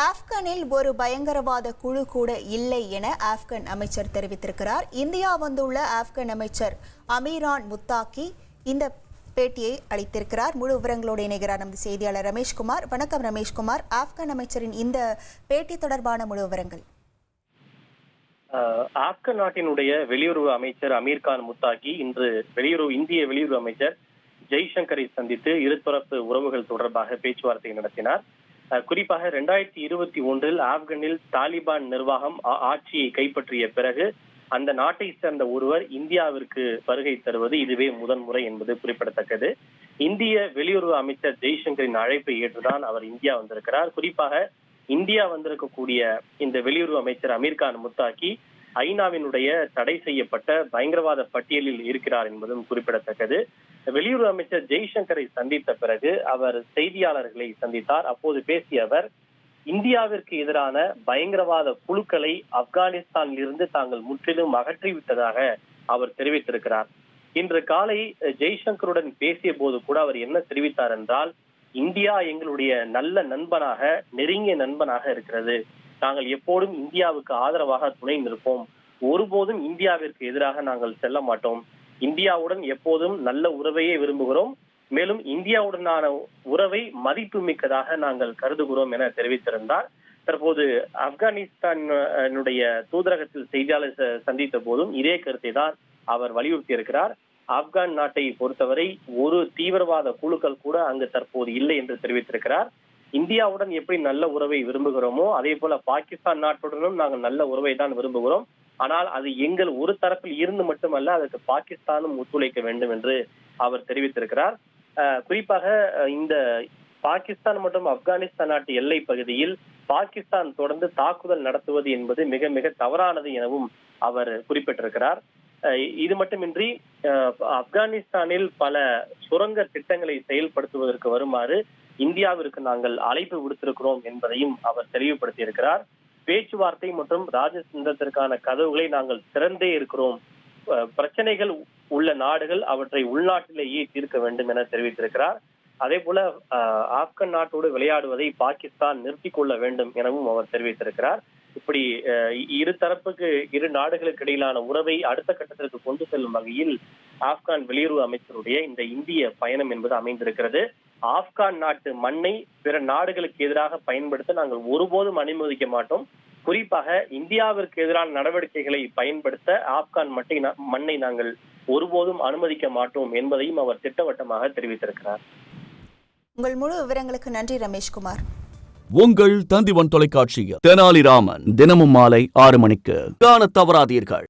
ஆப்கானில் ஒரு பயங்கரவாத குழு கூட இல்லை என ஆப்கான் அமைச்சர் தெரிவித்திருக்கிறார். இந்தியா வந்துள்ள ஆப்கான் அமைச்சர் அமீரான் முத்தாக்கி இந்த பேட்டியை அளித்திருக்கிறார். முழு விவரங்களோடு இணைகிறார் நமது செய்தியாளர் ரமேஷ்குமார். வணக்கம் ரமேஷ்குமார். ஆப்கான் அமைச்சரின் இந்த பேட்டி தொடர்பான முழு விவரங்கள். ஆப்கான் நாட்டினுடைய வெளியுறவு அமைச்சர் அமீர்கான் முத்தாக்கி இன்று இந்திய வெளியுறவு அமைச்சர் ஜெய்சங்கரை சந்தித்து இருதரப்பு உறவுகள் தொடர்பாக பேச்சுவார்த்தை நடத்தினார். குறிப்பாக 2021 ஆப்கானில் தாலிபான் நிர்வாகம் ஆட்சியை கைப்பற்றிய பிறகு அந்த நாட்டை சேர்ந்த ஒருவர் இந்தியாவிற்கு வருகை தருவது இதுவே முதன்முறை என்பது குறிப்பிடத்தக்கது. இந்திய வெளியுறவு அமைச்சர் ஜெய்சங்கரின் அழைப்பை ஏற்றுதான் அவர் இந்தியா வந்திருக்கிறார். குறிப்பாக இந்தியா வந்திருக்கக்கூடிய இந்த வெளியுறவு அமைச்சர் அமீர்கான் முத்தாக்கி ஐநாவினுடைய தடை செய்யப்பட்ட பயங்கரவாத பட்டியலில் இருக்கிறார் என்பதும் குறிப்பிடத்தக்கது. வெளியுறவு அமைச்சர் ஜெய்சங்கரை சந்தித்த பிறகு அவர் செய்தியாளர்களை சந்தித்தார். அப்போது பேசிய அவர் இந்தியாவிற்கு எதிரான பயங்கரவாத குழுக்களை ஆப்கானிஸ்தானில் இருந்து தாங்கள் முற்றிலும் அகற்றிவிட்டதாக அவர் தெரிவித்திருக்கிறார். இன்று காலை ஜெய்சங்கருடன் பேசிய போது கூட அவர் என்ன தெரிவித்தார் என்றால், இந்தியா எங்களுடைய நல்ல நண்பனாக, நெருங்கிய நண்பனாக இருக்கிறது. நாங்கள் எப்போதும் இந்தியாவுக்கு ஆதரவாக துணை நிற்போம். ஒருபோதும் இந்தியாவிற்கு எதிராக நாங்கள் செல்ல மாட்டோம். இந்தியாவுடன் எப்போதும் நல்ல உறவையே விரும்புகிறோம். மேலும் இந்தியாவுடனான உறவை மதிப்பு மிக்கதாக நாங்கள் கருதுகிறோம் என தெரிவித்திருந்தார். தற்போது ஆப்கானிஸ்தானுடைய தூதரகத்தில் செய்தியாளர் சந்தித்த போதும் இதே கருத்தை தான் அவர் வலியுறுத்தி இருக்கிறார். ஆப்கான் நாட்டை பொறுத்தவரை ஒரு தீவிரவாத குழுக்கள் கூட அங்கு தற்போது இல்லை என்று தெரிவித்திருக்கிறார். இந்தியாவுடன் எப்படி நல்ல உறவை விரும்புகிறோமோ அதே போல பாகிஸ்தான் நாட்டுடனும் நாங்கள் நல்ல உறவை தான் விரும்புகிறோம். ஆனால் அது எங்கள் ஒரு தரப்பில் இருந்து மட்டுமல்ல, அதற்கு பாகிஸ்தானும் ஒத்துழைக்க வேண்டும் என்று அவர் தெரிவித்திருக்கிறார். குறிப்பாக இந்த பாகிஸ்தான் மற்றும் ஆப்கானிஸ்தான் நாட்டு எல்லை பகுதியில் பாகிஸ்தான் தொடர்ந்து தாக்குதல் நடத்துவது என்பது மிக மிக தவறானது எனவும் அவர் குறிப்பிட்டிருக்கிறார். இது மட்டுமின்றி ஆப்கானிஸ்தானில் பல சுரங்க திட்டங்களை செயல்படுத்துவதற்கு வருமாறு இந்தியாவிற்கு நாங்கள் அழைப்பு விடுத்திருக்கிறோம் என்பதையும் அவர் தெளிவுபடுத்தியிருக்கிறார். பேச்சுவார்த்தை மற்றும் ராஜதந்திரத்திற்கான கதவுகளை நாங்கள் திறந்தே இருக்கிறோம். பிரச்சனைகள் உள்ள நாடுகள் அவற்றை உள்நாட்டிலேயே தீர்க்க வேண்டும் என தெரிவித்திருக்கிறார். அதே போல ஆப்கான் நாட்டோடு விளையாடுவதை பாகிஸ்தான் நிறுத்திக் கொள்ள வேண்டும் எனவும் அவர் தெரிவித்திருக்கிறார். இப்படி இரு நாடுகளுக்கு இடையிலான உறவை அடுத்த கட்டத்திற்கு கொண்டு செல்லும் வகையில் ஆப்கான் வெளியுறவு அமைச்சருடைய இந்த இந்திய பயணம் என்பது அமைந்திருக்கிறது. ஆப்கான் நாட்டு மண்ணை பிற நாடுகளுக்கு எதிராக பயன்படுத்த நாங்கள் ஒருபோதும் அனுமதிக்க மாட்டோம். குறிப்பாக இந்தியாவிற்கு எதிரான நடவடிக்கைகளை பயன்படுத்த ஆப்கான் மண்ணை நாங்கள் ஒருபோதும் அனுமதிக்க மாட்டோம் என்பதையும் அவர் திட்டவட்டமாக தெரிவித்திருக்கிறார். உங்கள் முழு விவரங்களுக்கு நன்றி ரமேஷ்குமார். உங்கள் தந்திவன் தொலைக்காட்சியில் தெனாலிராமன் தினமும் மாலை 6 மணிக்கு காண தவறாதீர்கள்.